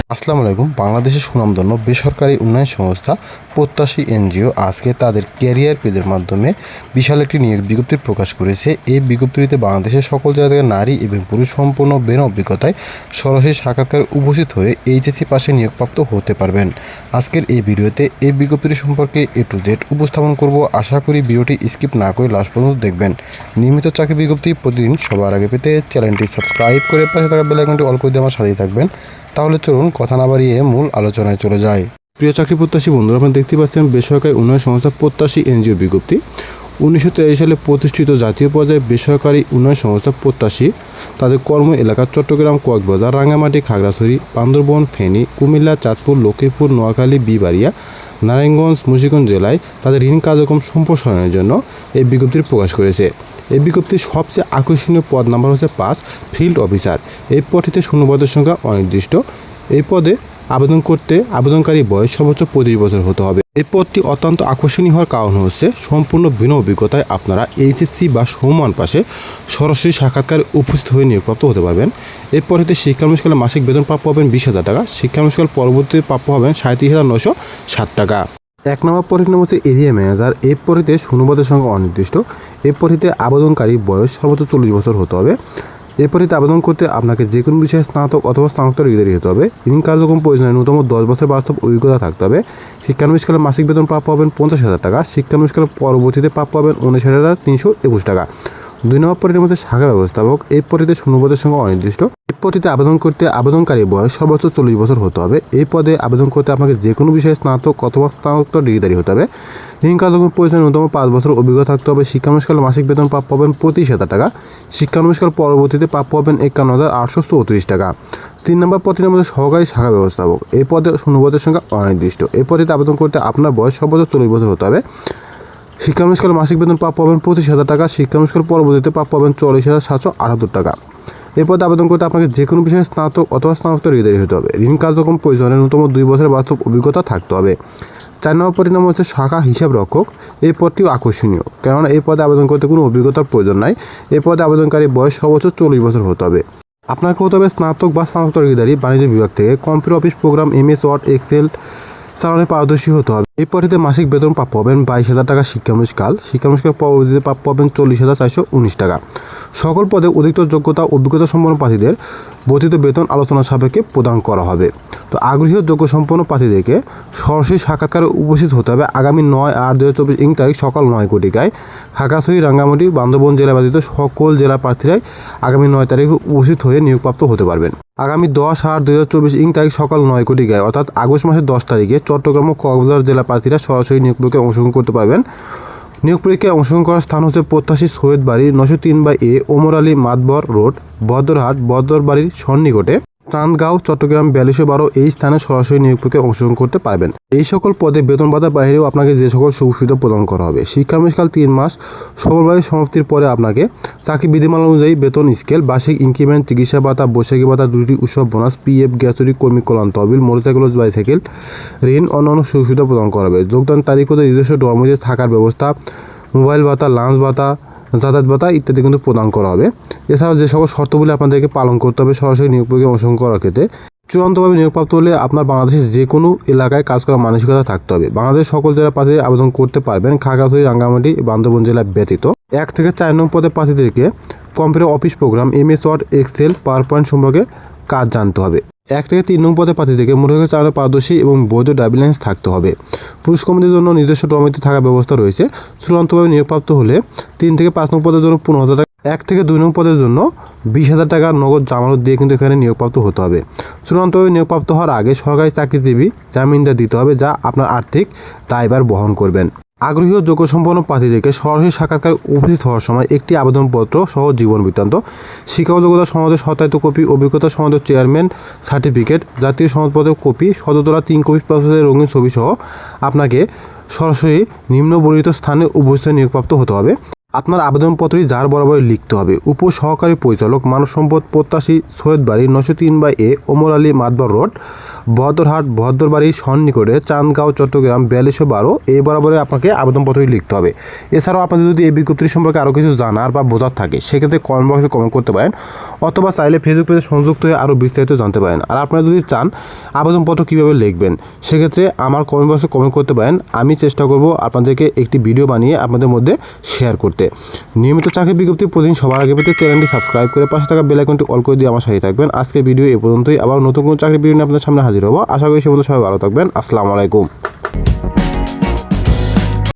আসসালামু আলাইকুম। বাংলাদেশের সুনামধন্য বেসরকারি উন্নয়ন সংস্থা প্রত্যাশী এনজিও আজকে তাদের ক্যারিয়ার পেজের মাধ্যমে বিশাল একটি নিয়োগ বিজ্ঞপ্তি প্রকাশ করেছে। এই বিজ্ঞপ্তিতে বাংলাদেশের সকল জায়গায় নারী এবং পুরুষ সম্পূর্ণ বিনা অভিজ্ঞতায় সরাসরি সাক্ষাৎকারে উপস্থিত হয়ে এইচএসসি পাশে নিয়োগপ্রাপ্ত হতে পারবেন। আজকের এই ভিডিওতে এই বিজ্ঞপ্তি সম্পর্কে A to Z উপস্থাপন করব। আশা করি ভিডিওটি স্কিপ না করে লাস্ট পর্যন্ত দেখবেন। নিয়মিত চাকরি বিজ্ঞপ্তি প্রতিদিন সবার আগে পেতে চ্যানেলটি সাবস্ক্রাইব করে পাশে থাকা বেল আইকনটি অল করে দিয়ে আমার সাথেই থাকবেন। তাহলে চলুন কথা না বাড়িয়ে মূল আলোচনায় চলে যায়। প্রিয় চাকরি প্রত্যাশী বন্ধুরা, আপনারা দেখতে পাচ্ছেন বেসরকারি উন্নয়ন সংস্থা প্রত্যাশী এনজিও বিজ্ঞপ্তি। 1943 সালে প্রতিষ্ঠিত জাতীয় পর্যায়ে বেসরকারি উন্নয়ন সংস্থা প্রত্যাশী তাদের কর্ম এলাকা চট্টগ্রাম, কক্সবাজার, রাঙ্গামাটি, খাগড়াছড়ি, বান্দরবান, ফেনী, কুমিল্লা, চাঁদপুর, লক্ষ্মীপুর, নোয়াখালী, বিবাড়িয়া, নারায়ণগঞ্জ, মুন্সিগঞ্জ জেলায় তাদের ঋণ কার্যক্রম সম্প্রসারণের জন্য এই বিজ্ঞপ্তি প্রকাশ করেছে। এই বিজ্ঞপ্তির সবচেয়ে আকর্ষণীয় পদ নাম্বার হচ্ছে 5, ফিল্ড অফিসার। এই পদটিতে শূন্যপদের সংখ্যা অনির্দিষ্ট। এই পদে আবেদন করতে আবেদনকারী বয়স সর্বোচ্চ 25 বছর হতে হবে। এই পদটি অত্যন্ত আকর্ষণীয় হওয়ার কারণ হচ্ছে সম্পূর্ণ বিনা অভিজ্ঞতায় আপনারা এইচএসসি বা সমমান পাশে সরাসরি সাক্ষাৎকারে উপস্থিত হয়ে নিয়োগপ্রাপ্ত হতে পারবেন। এই পদটিতে শিক্ষানুষ্ঠানে মাসিক বেতন প্রাপ্য হবেন 20,000 টাকা। শিক্ষানুষ্ঠান পরবর্তীতে প্রাপ্য হবেন 37,907 টাকা। 1 নম্বর পদের নাম হচ্ছে এরিয়া ম্যানেজার। এই পদটিতে শূন্যপদের সংখ্যা অনির্দিষ্ট। এই পদটিতে আবেদনকারী বয়স সর্বোচ্চ 40 বছর হতে হবে। এই পদটিতে আবেদন করতে আপনাকে যে কোনো বিষয়ে স্নাতক অথবা স্নাতকোত্তর ডিগ্রি হতে হবে। ঋণ কার্যক্রম প্রয়োজনে ন্যূনতম 10 বছর বাস্তব অভিজ্ঞতা থাকতে হবে। শিক্ষানবিষ্কালে মাসিক বেতন প্রাপ্য হবেন 50,000 টাকা। শিক্ষানবিষ্কালে পরবর্তীতে প্রাপ্য হবেন 59,321 টাকা। 2 নম্বর পদের মধ্যে শাখা ব্যবস্থাপক। এই পদটিতে শূন্যপদের সংখ্যা অনির্দিষ্ট। এই পদটিতে আবেদন করতে আবেদনকারী বয়স সর্বোচ্চ 40 বছর হতে হবে। এই পদে আবেদন করতে আপনাকে যে কোনো বিষয়ে স্নাতক অথবা স্নাতকোত্তর ডিগ্রি হতে হবে। ঋণ কার্যক্রম প্রয়োজনে ন্যূনতম 5 বছর অভিজ্ঞতা থাকতে হবে। শিক্ষানুষ্ঠানে মাসিক বেতন প্রাপ্য হবেন 25,000 টাকা। শিক্ষানুষ্ঠান পরবর্তীতে প্রাপ্য হবেন 51,834 টাকা। 3 নম্বর পদের মধ্যে সহকারী শাখা ব্যবস্থাপক। এই পদে শূন্যপদের সংখ্যা অনির্দিষ্ট। এই পদটিতে আবেদন করতে আপনার বয়স সর্বোচ্চ 40 বছর হতে হবে। শিক্ষানুষ্ঠানে মাসিক বেতন প্রাপ্য হবেন 25,000 টাকা। শিক্ষানুষ্ঠান পরবর্তীতে প্রাপ্য হবেন 40,778 টাকা। এই পদে আবেদন করতে আপনাকে যে কোনো বিষয়ে স্নাতক অথবা স্নাতকোত্তর ডিগ্রি হতে হবে। ঋণ কার্যক্রম প্রয়োজনে ন্যূনতম 2 বছরের বাস্তব অভিজ্ঞতা থাকতে হবে। 4 নম্বর পদের নাম হচ্ছে শাখা হিসাব রক্ষক। এই পদটিও আকর্ষণীয়, কেননা এই পদে আবেদন করতে কোনো অভিজ্ঞতার প্রয়োজন নাই। এই পদে আবেদনকারী বয়স সর্বোচ্চ 40 বছর হতে হবে। আপনাকে হতে হবে স্নাতক বা স্নাতকোত্তর ডিগ্রি বাণিজ্য বিভাগ থেকে। Computer office program, MS word, Excel চালানে পারদর্শী হতে হবে। এই পদটিতে মাসিক বেতন প্রাপ্য হবেন 22,000 টাকা। শিক্ষানুষ্ঠান পরবর্তীতে প্রাপ্য হবেন 40,419 টাকা। সকল পদে অধিকতর যোগ্যতা অভিজ্ঞতা সম্পন্ন প্রার্থীদের বর্ধিত বেতন আলোচনা সাপেক্ষে প্রদান করা হবে। তো আগ্রহী যোগ্য সম্পন্ন প্রার্থীদেরকে সরাসরি সাক্ষাৎকারে উপস্থিত হতে হবে আগামী 9/8/2024 তারিখ সকাল 9 কোটিকায় খাগড়াছড়ি, রাঙ্গামাটি, বান্দরবান জেলা ব্যতীত সকল জেলা প্রার্থীরাই আগামী 9 তারিখে উপস্থিত হয়ে নিয়োগপ্রাপ্ত হতে পারবেন। আগামী 10/8/2024 তারিখ সকাল 9 কোটিকায় অর্থাৎ আগস্ট মাসের 10 তারিখে চট্টগ্রাম ও কক্সবাজার জেলা প্রার্থীরা সরাসরি নিয়োগ পরীক্ষায় অংশগ্রহণ করতে পারবেন। নিয়োগ পরীক্ষায় অংশগ্রহণ করার স্থান হচ্ছে প্রত্যাশী সৈয়দ বাড়ি 903/A, ওমর আলী মাতবর রোড, বদরহাট, বদরবাড়ির সন্নিকটে, চাঁদগাঁও, চট্টগ্রাম 4212। এই স্থানে সরাসরি নিয়োগ পরীক্ষায় অংশগ্রহণ করতে পারবেন। এই সকল পদে বেতন ভাতার বাইরেও আপনাকে যে সকল সুযোগ সুবিধা প্রদান করা হবে। শিক্ষানুষ্ঠান 3 মাস সফলভাবে সমাপ্তির পরে আপনাকে চাকরি বিধিমালা অনুযায়ী বেতন স্কেল, বার্ষিক ইনক্রিমেন্ট, চিকিৎসা ভাতা, বৈশাখী ভাতা, দুটি উৎসব বোনাস, PF, গ্যাসুরি, কর্মী কল্যাণ তহবিল, মোটরসাইকেল, বাইসাইকেল, ঋণ, অন্যান্য সুযোগ সুবিধা প্রদান করা হবে। যোগদান তারিখ হতে নিজস্ব ডরমিতে থাকার ব্যবস্থা, মোবাইল ভাতা, লাঞ্চ ভাতা, যাতায়াত ভাতা ইত্যাদি কিন্তু প্রদান করা হবে। এছাড়াও যে সকল শর্তগুলি আপনাদেরকে পালন করতে হবে সরাসরি নিয়োগ পরীক্ষায় অংশগ্রহণ করার ক্ষেত্রে, চূড়ান্তভাবে নিয়োগপ্রাপ্ত হলে আপনার বাংলাদেশের যে কোনো এলাকায় কাজ করার মানসিকতা থাকতে হবে। বাংলাদেশের সকল জেলা প্রার্থীদের আবেদন করতে পারবেন খাগড়াছড়ি, রাঙ্গামাটি, বান্দরবান জেলা ব্যতীত। 1 থেকে 4 নম্বর পদের প্রার্থীদেরকে computer office program, MS word, Excel, PowerPoint সম্পর্কে কাজ জানতে হবে। 1 থেকে 3 নম্বর পদের প্রার্থীদেরকে মোটরসাইকেল চালানোর পারদর্শী এবং বৈধ ড্রাইভিং লাইসেন্স থাকতে হবে। পুরুষ কর্মীদের জন্য নিজস্ব ডরমিতে থাকার ব্যবস্থা রয়েছে। চূড়ান্তভাবে নিয়োগপ্রাপ্ত হলে 3 থেকে 5 নম্বর পদের জন্য 15,000 টাকা, 1 থেকে 2 নম্বর পদের জন্য 20,000 টাকা নগদ জামানত দিয়ে কিন্তু এখানে নিয়োগপ্রাপ্ত হতে হবে। চূড়ান্তভাবে নিয়োগপ্রাপ্ত হওয়ার আগে সরকারি চাকরিজীবী জামিনদার দিতে হবে, যা আপনার আর্থিক দায়ভার বহন করবেন। আগ্রহী ও যোগ্য সম্পন্ন প্রার্থীদেরকে সরাসরি সাক্ষাৎকারে উপস্থিত হওয়ার সময় একটি আবেদনপত্র সহ জীবন বৃত্তান্ত, শিক্ষা ও যোগ্যতা সনদের সত্যায়িত কপি, অভিজ্ঞতা সনদের চেয়ারম্যান সার্টিফিকেট, জাতীয় সনদপত্রের কপি, সদতলা 3 কপি পাসপোর্টের রঙিন ছবি সহ আপনাকে সরাসরি নিম্নবর্ণিত স্থানে উপস্থিত নিয়োগপ্রাপ্ত হতে হবে। আপনার আবেদনপত্রটি যার বরাবর লিখতে হবে। উপসহকারী পরিচালক মানব সম্পদ, প্রত্যাশী, সৈয়দবাড়ি 903/A, ওমর আলী মাতবর রোড, বহদ্দরহাট, বহদ্দরবাড়ি সন্নিকটে, চান্দগাঁও, চট্টগ্রাম 4212, এই বরাবরে আপনাকে আবেদনপত্রটি লিখতে হবে। এছাড়াও আপনাদের যদি এই বিজ্ঞপ্তি সম্পর্কে আরও কিছু জানার বা বোঝার থাকে সেক্ষেত্রে কমেন্ট বক্সে কমেন্ট করতে পারেন, অথবা চাইলে ফেসবুক পেজে সংযুক্ত হয়ে আরও বিস্তারিত জানতে পারেন। আর আপনারা যদি চান আবেদনপত্র কীভাবে লিখবেন সেক্ষেত্রে আমার কমেন্ট বক্সে কমেন্ট করতে পারেন। আমি চেষ্টা করব আপনাদেরকে একটি ভিডিও বানিয়ে আপনাদের মধ্যে শেয়ার করতে। নিয়মিত চাকরি বিজ্ঞপ্তি প্রতিদিন সবার আগে পেতে চ্যানেলটি সাবস্ক্রাইব করে পাশে থাকা বেল আইকনটি অল করে দিয়ে আমার সাথে থাকবেন। আজকের ভিডিও এ পর্যন্তই। আবার নতুন কোনো চাকরি ভিডিও নিয়ে আপনাদের সামনে হাজির হব। আশা করি সে পর্যন্ত সবাই ভালো থাকবেন। আসসালামু আলাইকুম।